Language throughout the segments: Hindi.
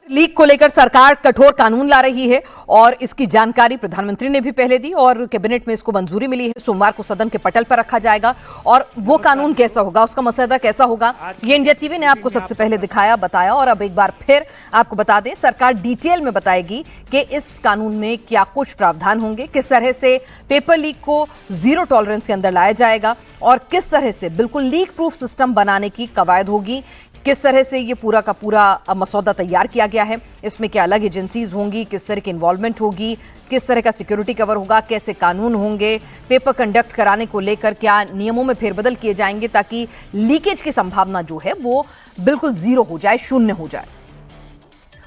लीक को लेकर सरकार कठोर कानून ला रही है और इसकी जानकारी प्रधानमंत्री ने भी पहले दी और कैबिनेट में इसको मंजूरी मिली है। सोमवार को सदन के पटल पर रखा जाएगा और वो कानून कैसा होगा, उसका मसौदा कैसा होगा, ये इंडिया टीवी ने आपको सबसे पहले दिखाया, बताया और अब एक बार फिर आपको बता दें, सरकार डिटेल में बताएगी कि इस कानून में क्या कुछ प्रावधान होंगे, किस तरह से पेपर लीक को जीरो टॉलरेंस के अंदर लाया जाएगा और किस तरह से बिल्कुल लीक प्रूफ सिस्टम बनाने की कवायद होगी, किस तरह से ये पूरा का पूरा मसौदा तैयार किया गया है, इसमें क्या अलग एजेंसीज होंगी, किस तरह की इन्वॉल्वमेंट होगी, किस तरह का सिक्योरिटी कवर होगा, कैसे कानून होंगे, पेपर कंडक्ट कराने को लेकर क्या नियमों में फेरबदल किए जाएंगे ताकि लीकेज की संभावना जो है वो बिल्कुल जीरो हो जाए, शून्य हो जाए।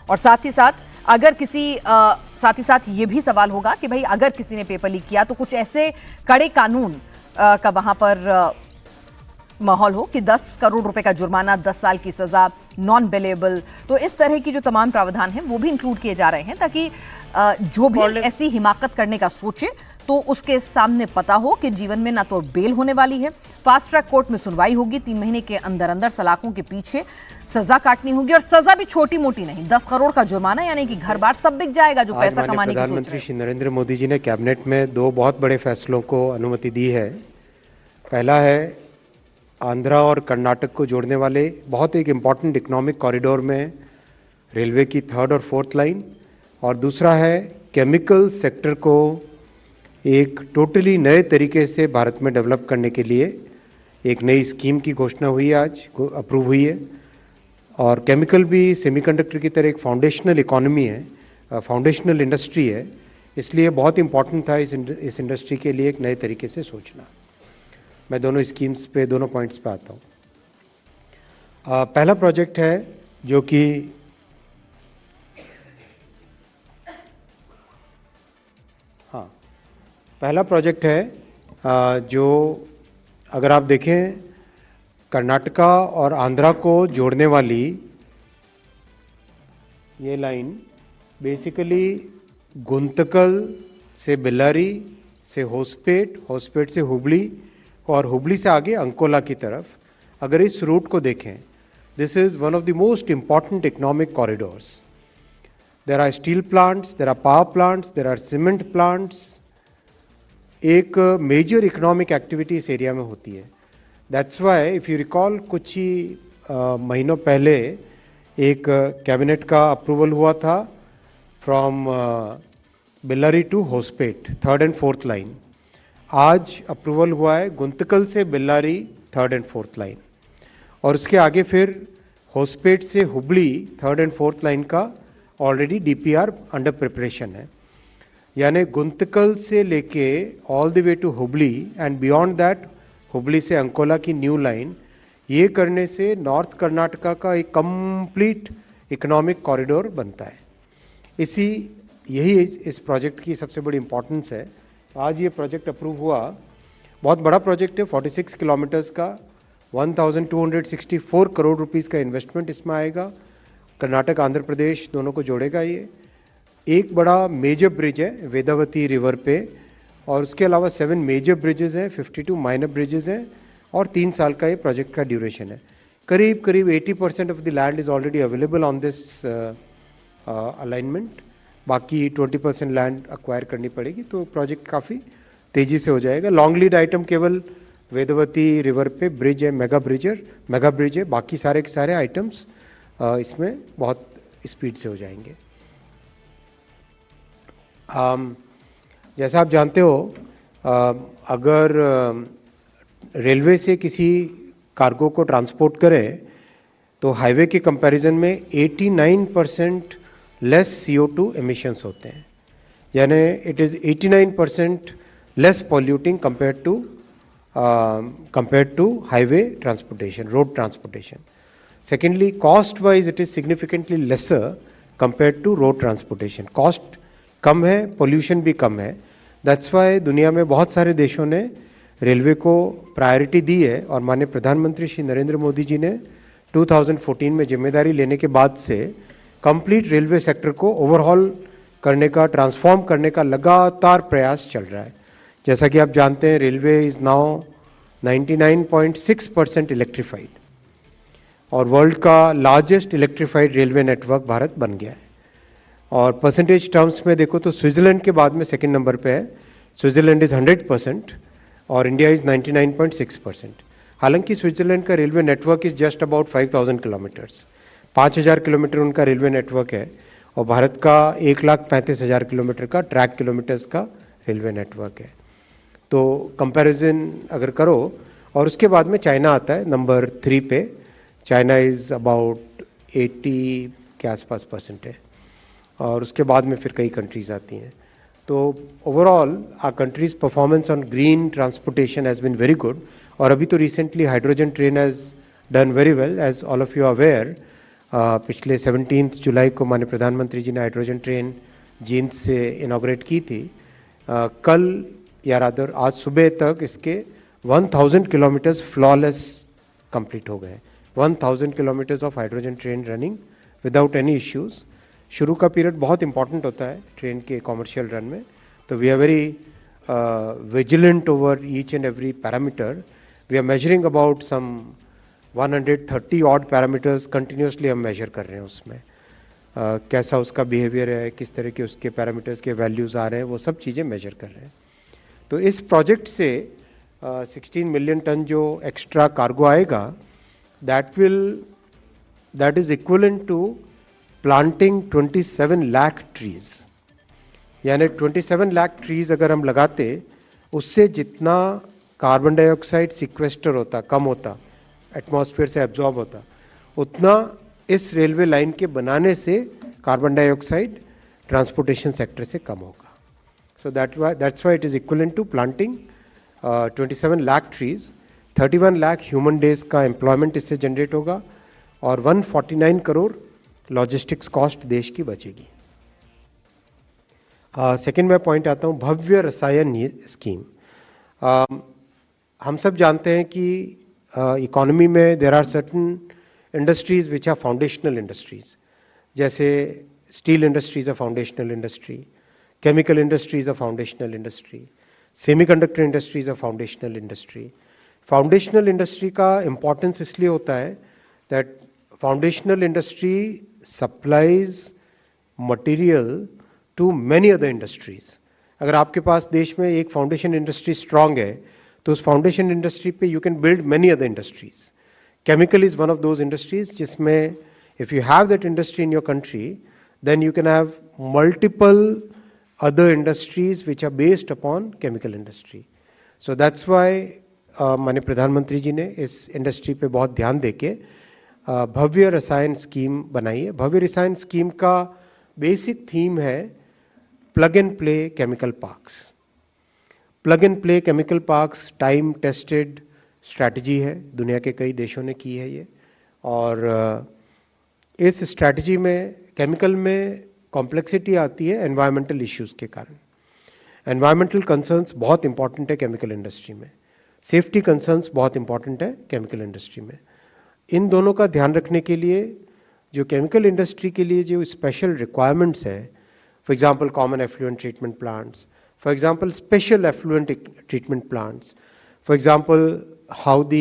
और साथ ही साथ अगर साथ ही ये भी सवाल होगा कि भाई अगर किसी ने पेपर लीक किया तो कुछ ऐसे कड़े कानून का वहां पर माहौल हो कि 10 करोड़ रुपए का जुर्माना, 10 साल की सजा, नॉन बेलेबल, तो इस तरह की जो तमाम प्रावधान हैं वो भी इंक्लूड किए जा रहे हैं ताकि जो भी ऐसी हिमाकत करने का सोचे तो उसके सामने पता हो कि जीवन में ना तो बेल होने वाली है, फास्ट ट्रैक कोर्ट में सुनवाई होगी, 3 महीने के अंदर अंदर सलाखों के पीछे सजा काटनी होगी और सजा भी छोटी मोटी नहीं, 10 करोड़ का जुर्माना यानी कि घर बार सब बिक जाएगा जो पैसा कमाने की सोच रहे हैं। प्रधानमंत्री श्री नरेंद्र मोदी जी ने कैबिनेट में 2 बहुत बड़े फैसलों को अनुमति दी है। पहला है आंध्रा और कर्नाटक को जोड़ने वाले बहुत एक इम्पॉर्टेंट इकोनॉमिक कॉरिडोर में रेलवे की 3rd और 4th लाइन, और दूसरा है केमिकल सेक्टर को एक टोटली नए तरीके से भारत में डेवलप करने के लिए एक नई स्कीम की घोषणा हुई है, आज अप्रूव हुई है। और केमिकल भी सेमीकंडक्टर की तरह एक फाउंडेशनल इकोनॉमी है, फाउंडेशनल इंडस्ट्री है, इसलिए बहुत इंपॉर्टेंट था इस इंडस्ट्री के लिए एक नए तरीके से सोचना। मैं दोनों स्कीम्स पे, दोनों पॉइंट्स पे आता हूं। पहला प्रोजेक्ट है जो कि पहला प्रोजेक्ट है जो अगर आप देखें कर्नाटका और आंध्रा को जोड़ने वाली ये लाइन बेसिकली गुंतकल से बेल्लारी से होसपेट, होसपेट से हुबली और हुबली से आगे अंकोला की तरफ, अगर इस रूट को देखें, this is one of the most important economic corridors. There are steel plants, there are power plants, there are cement plants. एक मेजर इकोनॉमिक एक्टिविटी इस एरिया में होती है। That's why if you recall कुछ ही महीनों पहले एक कैबिनेट का अप्रूवल हुआ था from Bellary to Hospet 3rd and 4th line. आज अप्रूवल हुआ है गुंतकल से Bellary 3rd and 4th line, और उसके आगे फिर होसपेट से Hubli 3rd and 4th line का ऑलरेडी डीपीआर अंडर प्रिपरेशन है। यानी गुंतकल से लेके all the way to Hubli and beyond that Hubli से अंकोला की न्यू लाइन, ये करने से नॉर्थ कर्नाटका का एक कंप्लीट इकोनॉमिक कॉरिडोर बनता है। यही इस प्रोजेक्ट की सबसे बड़ी इंपॉर्टेंस है। आज ये प्रोजेक्ट अप्रूव हुआ, बहुत बड़ा प्रोजेक्ट है, 46 किलोमीटर्स का, 1264 करोड़ रुपीस का इन्वेस्टमेंट इसमें आएगा। कर्नाटक आंध्र प्रदेश दोनों को जोड़ेगा। ये एक बड़ा मेजर ब्रिज है वेदावती रिवर पे, और उसके अलावा 7 मेजर ब्रिजेस हैं, 52 माइनर ब्रिजेस हैं, और 3 साल का ये प्रोजेक्ट का ड्यूरेशन है। करीब 80% of the land is already available on this alignment, बाकी 20% लैंड अक्वायर करनी पड़ेगी, तो प्रोजेक्ट काफ़ी तेजी से हो जाएगा। लॉन्ग लीड आइटम केवल वेदवती रिवर पे ब्रिज है, मेगा ब्रिज है, बाकी सारे के सारे आइटम्स इसमें बहुत स्पीड से हो जाएंगे। जैसा आप जानते हो, अगर रेलवे से किसी कार्गो को ट्रांसपोर्ट करें तो हाईवे के कंपैरिजन में 89% लेस CO2 एमिशंस होते हैं, यानी it is 89% less polluting compared to highway transportation, road transportation. Secondly, cost wise it is significantly lesser compared to road transportation. Cost कम है, पोल्यूशन भी कम है। दैट्स वाई दुनिया में बहुत सारे देशों ने रेलवे को प्रायोरिटी दी है, और माननीय प्रधानमंत्री श्री नरेंद्र मोदी जी ने 2014 में जिम्मेदारी लेने के बाद से कंप्लीट रेलवे सेक्टर को ओवरहॉल करने का, ट्रांसफॉर्म करने का लगातार प्रयास चल रहा है। जैसा कि आप जानते हैं, रेलवे इज नाउ 99.6% इलेक्ट्रिफाइड, और वर्ल्ड का largest electrified railway network Bharat बन गया है। और परसेंटेज टर्म्स में देखो तो स्विट्जरलैंड के बाद में सेकंड नंबर पे है। स्विट्जरलैंड इज 100% और इंडिया इज 99.6%। हालांकि स्विट्जरलैंड का railway network is just about 5000 kilometres, 5000 kilometre उनका रेलवे नेटवर्क है, और भारत का 1,35,000 किलोमीटर का ट्रैक किलोमीटर्स का रेलवे नेटवर्क है। तो कंपैरिजन अगर करो, और उसके बाद में चाइना आता है नंबर 3 पे। चाइना इज अबाउट 80 के आसपास परसेंट है, और उसके बाद में फिर कई कंट्रीज आती हैं। तो overall our countries performance on green transportation has been very good. और अभी तो recently hydrogen train has done very well, as all of you are aware. पिछले 17 जुलाई को माननीय प्रधानमंत्री जी ने हाइड्रोजन ट्रेन जींद से इनॉग्रेट की थी। कल या रादर आज सुबह तक इसके 1000 किलोमीटर्स फ्लॉलेस कंप्लीट हो गए। 1000 kilometres of hydrogen train running without any issues. शुरू का पीरियड बहुत इंपॉर्टेंट होता है ट्रेन के कॉमर्शियल रन में, तो we are very vigilant over each and every parameter. We are measuring about some 130 odd parameters continuously हम मेजर कर रहे हैं उसमें। कैसा उसका बिहेवियर है, किस तरह के उसके पैरामीटर्स के वैल्यूज आ रहे हैं, वो सब चीज़ें मेजर कर रहे हैं। तो इस प्रोजेक्ट से 16 मिलियन टन जो एक्स्ट्रा कार्गो आएगा, that is equivalent to planting 27 lakh trees. यानी 27 लाख ट्रीज अगर हम लगाते, उससे जितना कार्बन डाइऑक्साइड सिक्वेस्टर होता, कम होता, एटमॉस्फेयर से एब्जॉर्ब होता, उतना इस रेलवे लाइन के बनाने से कार्बन डाइऑक्साइड ट्रांसपोर्टेशन सेक्टर से कम होगा। So that's why it is equivalent to planting 27 lakh trees. 31 lakh human days का एम्प्लॉयमेंट इससे जनरेट होगा, और 149 करोड़ लॉजिस्टिक्स कॉस्ट देश की बचेगी। सेकेंड मैं पॉइंट आता हूं भव्य रसायन स्कीम। हम सब जानते हैं कि इकोनॉमी में there are certain industries which are foundational industries, जैसे steel industry is a foundational industry, chemical industry is a foundational industry, semiconductor industry is a foundational industry. Foundational industry का इंपॉर्टेंस इसलिए होता है that foundational industry supplies material to many other industries. अगर आपके पास देश में एक फाउंडेशन इंडस्ट्री स्ट्रांग है, तो उस फाउंडेशन इंडस्ट्री पे you can build many other industries. Chemical is one of those industries जिसमें if you have that industry in your country, then you can have multiple other industries which are based upon chemical industry. So that's why माननीय प्रधानमंत्री जी ने इस इंडस्ट्री पे बहुत ध्यान देके भव्य रसायन स्कीम बनाई है। भव्य रसायन स्कीम का बेसिक थीम है plug and play chemical parks. Plug and play chemical parks time tested strategy है, दुनिया के कई देशों ने की है ये। और इस स्ट्रैटेजी में केमिकल में कॉम्प्लेक्सिटी आती है एनवायरमेंटल इश्यूज के कारण। एनवायरमेंटल कंसर्न्स बहुत इंपॉर्टेंट है केमिकल इंडस्ट्री में, सेफ्टी कंसर्न्स बहुत इंपॉर्टेंट है केमिकल इंडस्ट्री में। इन दोनों का ध्यान रखने के लिए जो केमिकल इंडस्ट्री के लिए जो स्पेशल रिक्वायरमेंट्स है, for example common effluent treatment plants, for example special effluent treatment plants, for example how the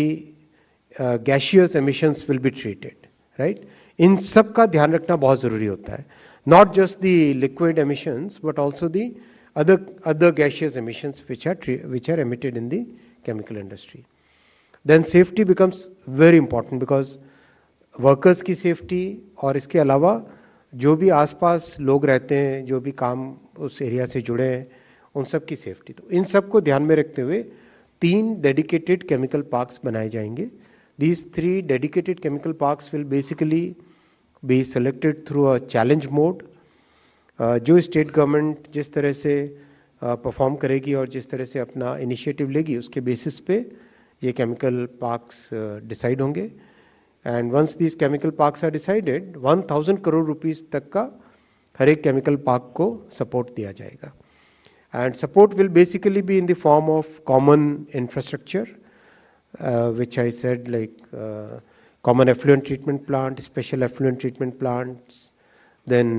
gaseous emissions will be treated, right, इन सब का ध्यान रखना बहुत जरूरी होता है। Not just the liquid emissions but also the other gaseous emissions which are emitted in the chemical industry. Then safety becomes very important because workers की safety और इसके अलावा जो भी आसपास लोग रहते हैं, जो भी काम उस एरिया से जुड़े हैं, उन सब की सेफ्टी। तो इन सब को ध्यान में रखते हुए 3 डेडिकेटेड केमिकल पार्क्स बनाए जाएंगे। These 3 dedicated chemical parks will basically be selected through a challenge mode। जो स्टेट गवर्नमेंट जिस तरह से परफॉर्म करेगी और जिस तरह से अपना इनिशिएटिव लेगी, उसके बेसिस पे ये केमिकल पार्क्स डिसाइड होंगे। And once these chemical parks are decided, 1000 crore rupees तक का हर एक केमिकल पार्क को सपोर्ट दिया जाएगा। And support will basically be in the form of common infrastructure which I said, like common effluent treatment plant, special effluent treatment plants, then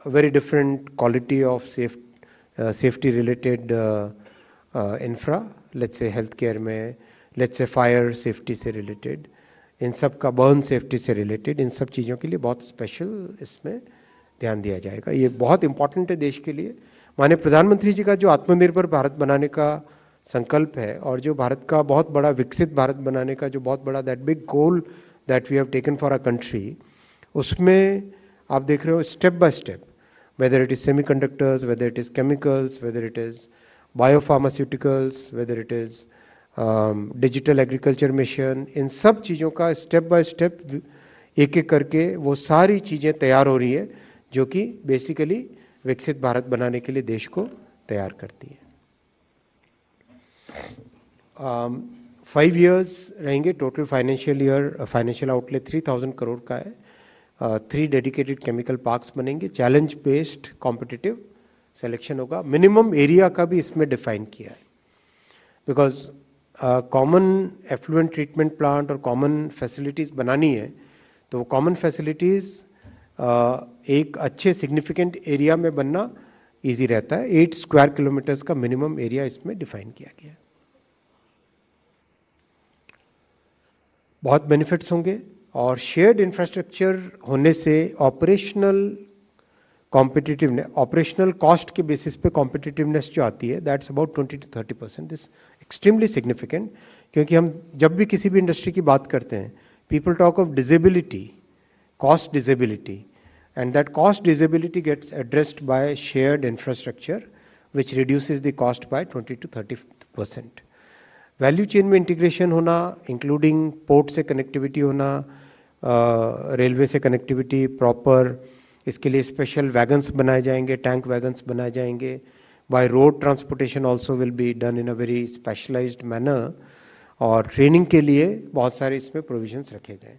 very different quality of safety related infra, let's say healthcare में, let's say fire safety से related, इन सब का बर्न सेफ्टी से रिलेटेड, इन सब चीज़ों के लिए बहुत स्पेशल इसमें ध्यान दिया जाएगा। ये बहुत इंपॉर्टेंट है देश के लिए। माननीय प्रधानमंत्री जी का जो आत्मनिर्भर भारत बनाने का संकल्प है और जो भारत का बहुत बड़ा विकसित भारत बनाने का जो बहुत बड़ा that big goal that we have taken for our country, उसमें आप देख रहे हो step by step, whether it is semiconductors, whether it is chemicals, whether it is biopharmaceuticals, whether it is digital agriculture mission, इन सब चीज़ों का स्टेप बाय स्टेप एक एक करके वो सारी चीज़ें तैयार हो रही है जो कि बेसिकली विकसित भारत बनाने के लिए देश को तैयार करती है। 5 years रहेंगे, टोटल फाइनेंशियल आउटले 3000 करोड़ का है। 3 डेडिकेटेड केमिकल पार्क्स बनेंगे, चैलेंज बेस्ड कॉम्पिटिटिव सिलेक्शन होगा, मिनिमम एरिया का भी इसमें डिफाइन किया है, because common effluent treatment plant और कॉमन फैसिलिटीज बनानी है, तो कॉमन फैसिलिटीज एक अच्छे सिग्निफिकेंट एरिया में बनना इजी रहता है। 8 स्क्वायर किलोमीटर्स का मिनिमम एरिया इसमें डिफाइन किया गया है। बहुत बेनिफिट्स होंगे और शेयर्ड इंफ्रास्ट्रक्चर होने से ऑपरेशनल कॉस्ट के बेसिस पे कॉम्पिटिटिवनेस जो आती है, that's about 20 to 30%। This extremely significant, क्योंकि हम जब भी किसी भी इंडस्ट्री की बात करते हैं, people talk of disability, cost disability, and that cost disability gets addressed by shared infrastructure which reduces the cost by 20 to 30%. Value chain में इंटीग्रेशन होना, इंक्लूडिंग पोर्ट से कनेक्टिविटी होना, रेलवे से कनेक्टिविटी प्रॉपर, इसके लिए स्पेशल वैगन्स बनाए जाएंगे, टैंक वैगन्स बनाए जाएंगे। By road transportation also will be done in a very specialised manner, और ट्रेनिंग के लिए बहुत सारे इसमें प्रोविजंस रखे गए।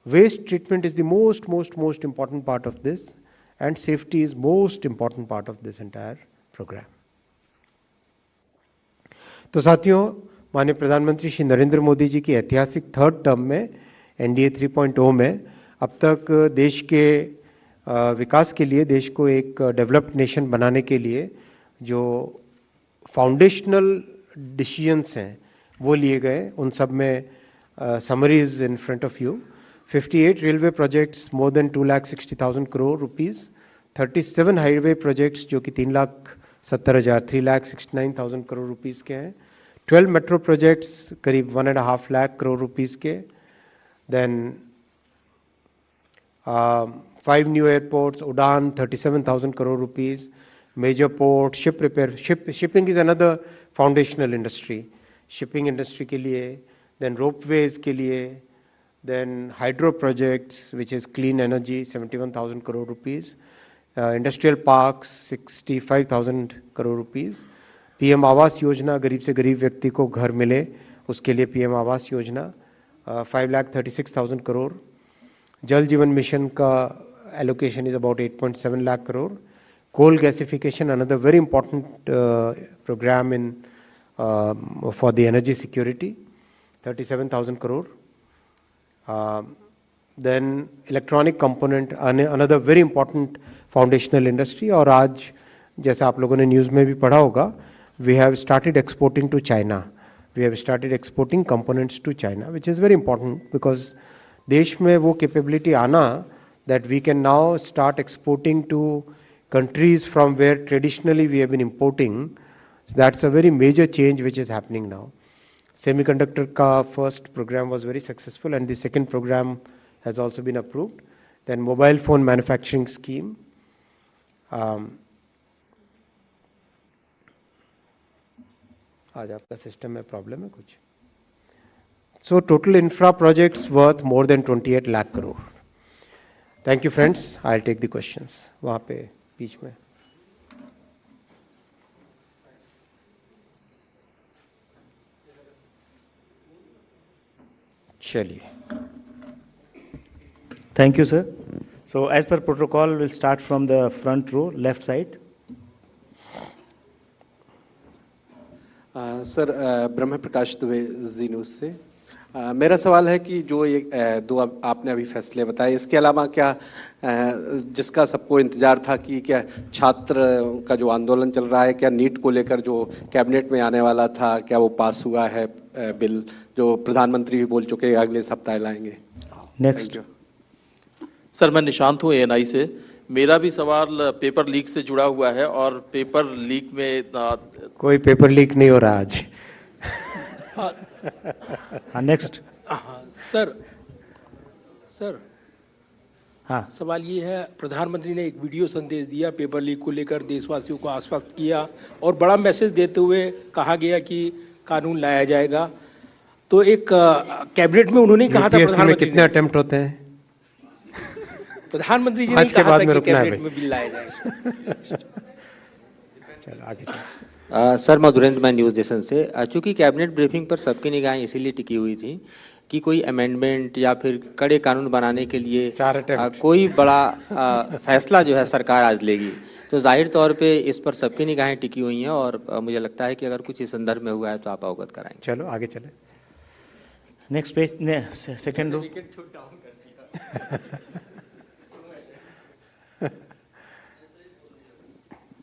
Waste treatment is the most important part of this, and safety is most important part of this entire program. तो साथियों, माननीय प्रधानमंत्री श्री नरेंद्र मोदी जी की ऐतिहासिक 3rd टर्म में एनडीए 3.0 में अब तक देश के विकास के लिए, देश को एक डेवलप्ड नेशन बनाने के लिए जो फाउंडेशनल डिसीजंस हैं वो लिए गए, उन सब में summary is in front of you. 58 railway projects, more than 2,60,000 crore rupees, 37 highway projects जो कि 3,69,000 crore rupees के हैं, 12 metro projects करीब 1.5 lakh crore rupees के, then 5 new airports, Udan 37,000 crore rupees, major port, ship repair, shipping is another foundational industry, shipping industry के लिए, then ropeways के लिए, then hydro projects which is clean energy 71,000 crore rupees, industrial parks 65,000 crore rupees, PM Awas Yojana, गरीब से गरीब व्यक्ति को घर मिले उसके लिए पीएम आवास योजना 5,36,000 करोड़, जल जीवन मिशन का allocation is about 8.7 lakh crore, coal gasification another very important program in for the energy security 37,000 crore, then electronic component another very important foundational industry। और आज जैसा आप लोगों ने न्यूज़ में भी पढ़ा होगा, we have started exporting to China, we have started exporting components to China, which is very important because देश में वो capability आना that we can now start exporting to countries from where traditionally we have been importing, so that's a very major change which is happening now। Semiconductor का first program was very successful and the second program has also been approved। Then mobile phone manufacturing scheme, आज आपका सिस्टम में प्रॉब्लम है कुछ। So total infra projects worth more than 28 lakh crore। Thank you friends, I'll take the questions। वहाँ पे बीच में चलिए। Thank you, sir. So, as per protocol, we'll start from the front row, left side. Sir, Brahma Prakash Dubey, ji news से। मेरा सवाल है कि जो ये दो आपने अभी फैसले बताए, इसके अलावा क्या जिसका सबको इंतजार था कि क्या छात्र का जो आंदोलन चल रहा है, क्या नीट को लेकर जो कैबिनेट में आने वाला था, क्या वो पास हुआ है बिल जो प्रधानमंत्री भी बोल चुके हैं अगले सप्ताह लाएंगे। नेक्स्ट। सर मैं निशांत हूँ एएनआई से। मेरा भी सवाल पेपर लीक से जुड़ा हुआ है और पेपर लीक में कोई पेपर लीक नहीं हो रहा आज। हाँ नेक्स्ट। सर सर हाँ सवाल ये है, प्रधानमंत्री ने एक वीडियो संदेश दिया पेपर लीक को लेकर, देशवासियों को आश्वस्त किया और बड़ा मैसेज देते हुए कहा गया कि कानून लाया जाएगा। तो एक कैबिनेट में उन्होंने कहा था, यूपीएससी में प्रधानमंत्री कितने अटेम्प्ट होते हैं? प्रधानमंत्री जी आज ने के कहा बाद था में कि रुकना है कैबिनेट भाई। में बिल लाया जाएगा। चलो आगे चलो। सर मधुरेंद्र, मैं न्यूज नेशन से। चूंकि कैबिनेट ब्रीफिंग पर सबकी निगाहें इसीलिए टिकी हुई थी कि कोई अमेंडमेंट या फिर कड़े कानून बनाने के लिए 4 अटेम्प्ट। कोई बड़ा फैसला जो है सरकार आज लेगी, तो जाहिर तौर पे इस पर सबकी निगाहें टिकी हुई हैं और मुझे लगता है कि अगर कुछ इस संदर्भ में हुआ है तो आप अवगत कराएंगे। चलो आगे चले। Next page, second row.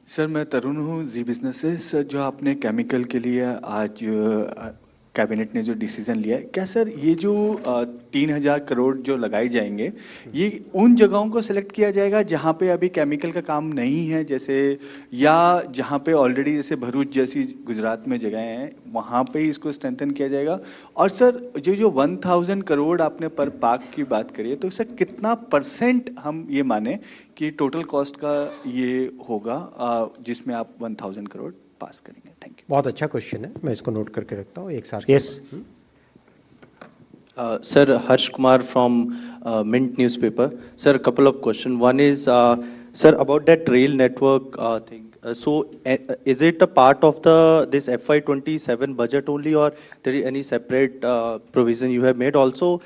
Sir मैं तरुण हूँ जी बिजनेस से। सर जो आपने केमिकल के लिए आज कैबिनेट ने जो डिसीजन लिया है, क्या सर ये जो 3,000 करोड़ जो लगाए जाएंगे, ये उन जगहों को सिलेक्ट किया जाएगा जहां पे अभी केमिकल का काम नहीं है, जैसे या जहां पे ऑलरेडी जैसे भरूच जैसी गुजरात में जगह हैं वहां पे ही इसको स्ट्रेंथन किया जाएगा? और सर जो 1,000 करोड़ आपने पर पार्क की बात करी है, तो सर कितना % हम ये माने कि टोटल कॉस्ट का ये होगा जिसमें आप 1,000 करोड़ पास करेंगे? Thank you. बहुत अच्छा क्वेश्चन है, मैं इसको नोट करके रखता हूँ एक साथ। Yes. Sir, Harsh Kumar from Mint newspaper. Sir, a couple of questions. One is, sir, about that rail network thing. So, is it a part of this FY27 budget only, or there is any separate provision you have made? Also,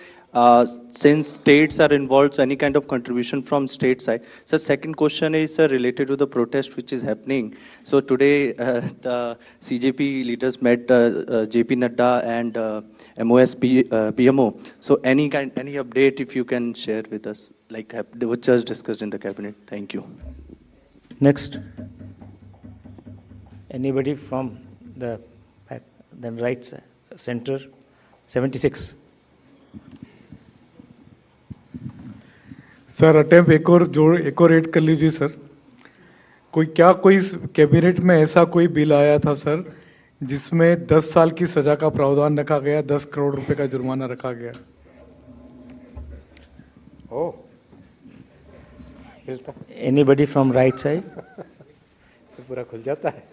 since states are involved, any kind of contribution from state side. So, second question is related to the protest which is happening. So today, the CJP leaders met JP Nadda and MOS PMO. So any update if you can share with us, like which just discussed in the cabinet. Thank you. Next. Anybody from the back, then right side, center, 76. Sir attempt एक और ऐड कर लीजिए सर। कोई कैबिनेट में ऐसा कोई बिल आया था सर जिसमें 10 साल की सजा का प्रावधान रखा गया, 10 करोड़ रुपए का जुर्माना रखा गया? ओ मिलता Anybody from right side? तो पूरा खुल जाता है।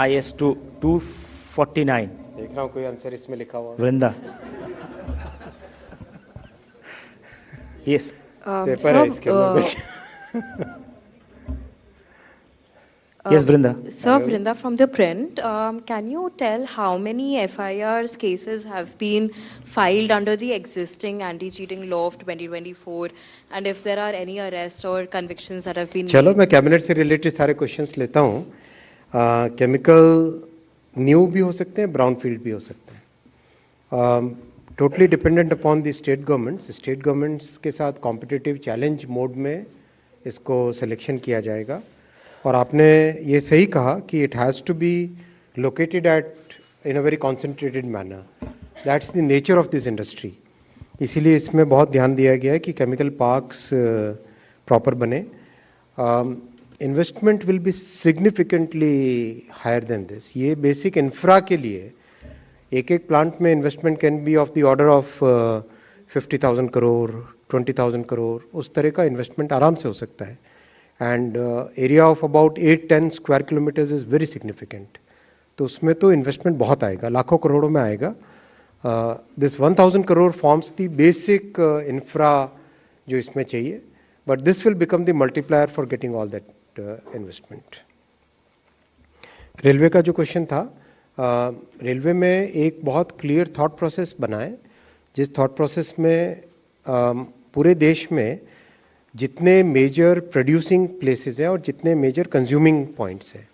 IS 249. देख रहा हूँ कोई आंसर इसमें लिखा हुआ। Vrinda. Yes. पेपर है इसके अंदर। Yes, Vrinda. Sir, Vrinda from the print. Can you tell how many FIRs cases have been filed under the existing anti-cheating law of 2024, and if there are any arrests or convictions that have been चलो made? मैं कैबिनेट से रिलेटेड सारे क्वेश्चंस लेता हूँ। केमिकल न्यू भी हो सकते हैं, ब्राउन फील्ड भी हो सकते हैं। Totally dependent upon the state governments. State governments के साथ कॉम्पिटिटिव चैलेंज मोड में इसको सिलेक्शन किया जाएगा। और आपने ये सही कहा कि it has to be located at in a very concentrated manner. That's the nature of this industry. इसीलिए इसमें बहुत ध्यान दिया गया है कि केमिकल पार्क्स प्रॉपर बने। Investment will be significantly higher than this. ये बेसिक इंफ्रा के लिए एक प्लांट में investment can be of the order of 50,000 crore, 20,000 crore, उस तरह का इन्वेस्टमेंट आराम से हो सकता है। And area of about 8-10 square kilometres is very significant. तो उसमें तो इन्वेस्टमेंट बहुत आएगा, लाखों करोड़ों में आएगा। This 1,000 crore forms the basic infra जो इसमें चाहिए, but this will become the multiplier for getting all that investment. Railway का जो क्वेश्चन था, रेलवे में एक बहुत क्लियर थॉट प्रोसेस बना है, जिस थॉट प्रोसेस में पूरे देश में जितने मेजर प्रोड्यूसिंग प्लेसेस हैं और जितने मेजर कंज्यूमिंग पॉइंट्स हैं,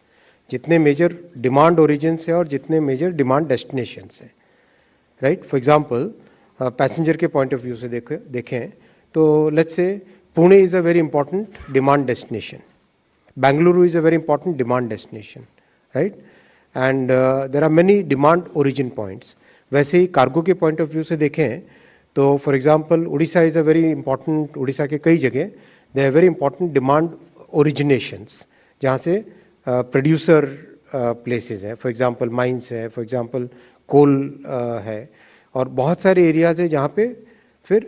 जितने मेजर डिमांड ओरिजिन्स हैं और जितने मेजर डिमांड डेस्टिनेशंस हैं, राइट। फॉर एग्जांपल पैसेंजर के पॉइंट ऑफ व्यू से देखें तो let's say Pune is a very important demand destination, Bengaluru is a very important demand destination, right. And there are many demand origin points. वैसे ही कार्गो के पॉइंट ऑफ व्यू से देखें तो for example Orissa is a very important, Orissa के कई जगह they are very important demand ओरिजिनेशंस, जहाँ से प्रोड्यूसर प्लेसेस हैं, फॉर एग्जांपल माइंस है, फॉर एग्जांपल कोल है, और बहुत सारे एरियाज है जहाँ पे फिर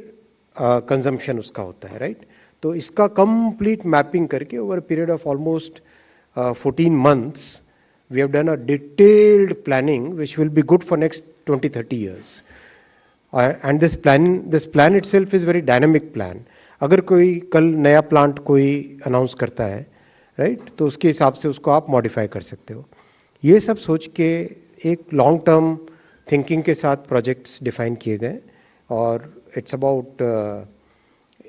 कंजम्पशन उसका होता है, राइट। तो इसका कंप्लीट मैपिंग करके over a period of almost 14 months we have done a detailed planning which will be good for next 20-30 years. And this plan itself is very dynamic plan. अगर कोई कल नया प्लांट कोई अनाउंस करता है, राइट, तो उसके हिसाब से उसको आप मॉडिफाई कर सकते हो। ये सब सोच के एक लॉन्ग टर्म थिंकिंग के साथ प्रोजेक्ट्स डिफाइन किए गए, और इट्स अबाउट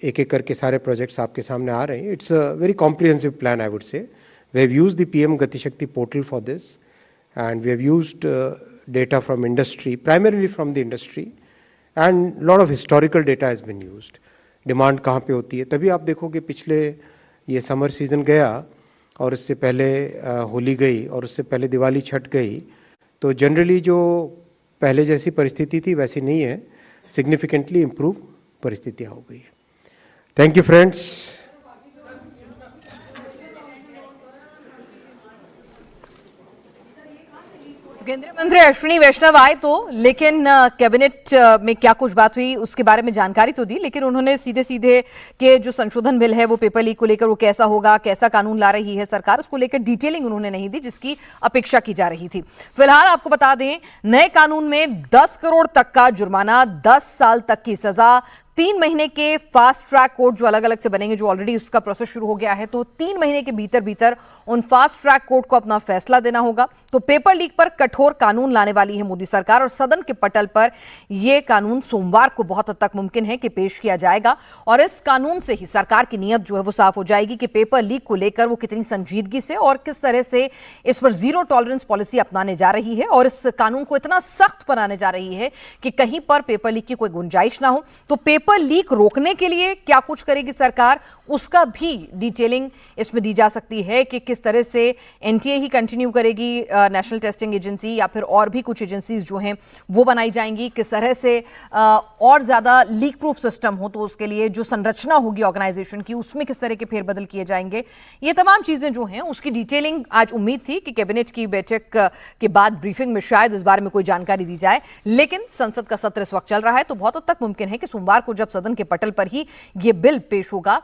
एक एक करके सारे प्रोजेक्ट्स आपके सामने आ रहे हैं। It's a very comprehensive plan, I would say. We have used the PM Gati Shakti portal for this, and we have used data from industry, primarily from the industry, and lot of historical data has been used. Demand कहाँ पे होती है, तभी आप देखोगे पिछले ये समर सीजन गया और उससे पहले होली गई और उससे पहले दिवाली छठ गई, तो जनरली जो पहले जैसी परिस्थिति थी वैसी नहीं है, सिग्निफिकेंटली इम्प्रूव परिस्थितियाँ हो गई है। Thank you friends. केंद्रीय मंत्री अश्विनी वैष्णव आए तो, लेकिन कैबिनेट में क्या कुछ बात हुई उसके बारे में जानकारी तो दी, लेकिन उन्होंने सीधे सीधे के जो संशोधन बिल है वो पेपर लीक को लेकर वो कैसा होगा, कैसा कानून ला रही है सरकार, उसको लेकर डिटेलिंग उन्होंने नहीं दी जिसकी अपेक्षा की जा रही थी। फिलहाल आपको बता दें, नए कानून में 10 करोड़ तक का जुर्माना, 10 साल तक की सजा, 3 महीने के फास्ट ट्रैक कोर्ट जो अलग अलग से बनेंगे, जो ऑलरेडी उसका प्रोसेस शुरू हो गया है, तो 3 महीने के भीतर भीतर उन फास्ट ट्रैक कोर्ट को अपना फैसला देना होगा। तो पेपर लीक पर कठोर कानून लाने वाली है मोदी सरकार, और सदन के पटल पर यह कानून सोमवार को बहुत हद तक मुमकिन है कि पेश किया जाएगा, और इस कानून से ही सरकार की नीयत जो है वो साफ हो जाएगी कि पेपर लीक को लेकर वो कितनी संजीदगी से और किस तरह से इस पर जीरो टॉलरेंस पॉलिसी अपनाने जा रही है, और इस कानून को इतना सख्त बनाने जा रही है कि कहीं पर पेपर लीक की कोई गुंजाइश ना हो। तो पेपर लीक रोकने के लिए क्या कुछ करेगी सरकार, उसका भी डिटेलिंग इसमें दी जा सकती है कि किस तरह से एनटीए ही कंटिन्यू करेगी, नेशनल टेस्टिंग एजेंसी, या फिर और भी कुछ एजेंसीज जो हैं वो बनाई जाएंगी, किस तरह से और ज्यादा लीक प्रूफ सिस्टम हो, तो उसके लिए जो संरचना होगी ऑर्गेनाइजेशन की उसमें किस तरह के फेरबदल किए जाएंगे। ये तमाम चीजें जो हैं उसकी डिटेलिंग आज उम्मीद थी कि कैबिनेट की बैठक के बाद ब्रीफिंग में शायद इस बारे में कोई जानकारी दी जाए, लेकिन संसद का सत्र इस वक्त चल रहा है, तो बहुत हद तक मुमकिन है कि सोमवार को जब सदन के पटल पर ही ये बिल पेश होगा